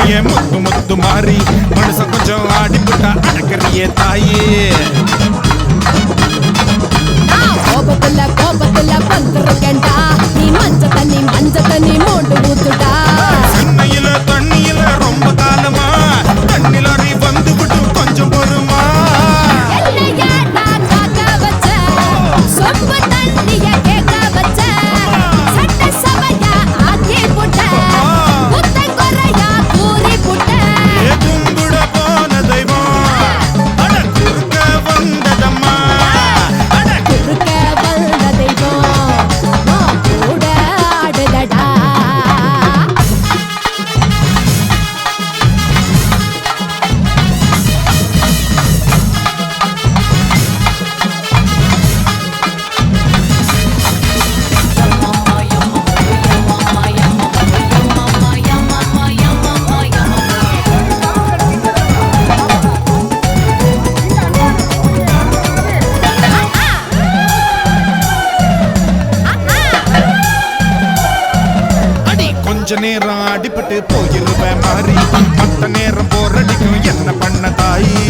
கண்ணியே முத்து முத்து மாறி மனுஷன் கொஞ்சம் ஆடிப்புட்டா அடக்கறியே தாயே கோபத்துல வந்துருக்கேன்டா நீ மஞ்ச தண்ணி மோண்டு ஊத்துடா சென்னையில தண்ணியில ரொம்ப காலமா தண்ணில நீ வந்து விட்டு கொஞ்சம் பொறுமா சொம்ப தண்ணிய கேட்க வச்ச சட்ட சபையா ஆக்கி புட்ட புத்தை குறையா கூறி புட்ட கும்பிட போன தெய்வம் அட குறுக்க வந்ததம்மா குறுக்க வந்த தெய்வம் கூட ஆடுதடா கொஞ்ச நேரம் அடிபட்டு போயிருவேன் மாறி மத்த நேரம் போரடிக்கும் என்ன பண்ண தாயி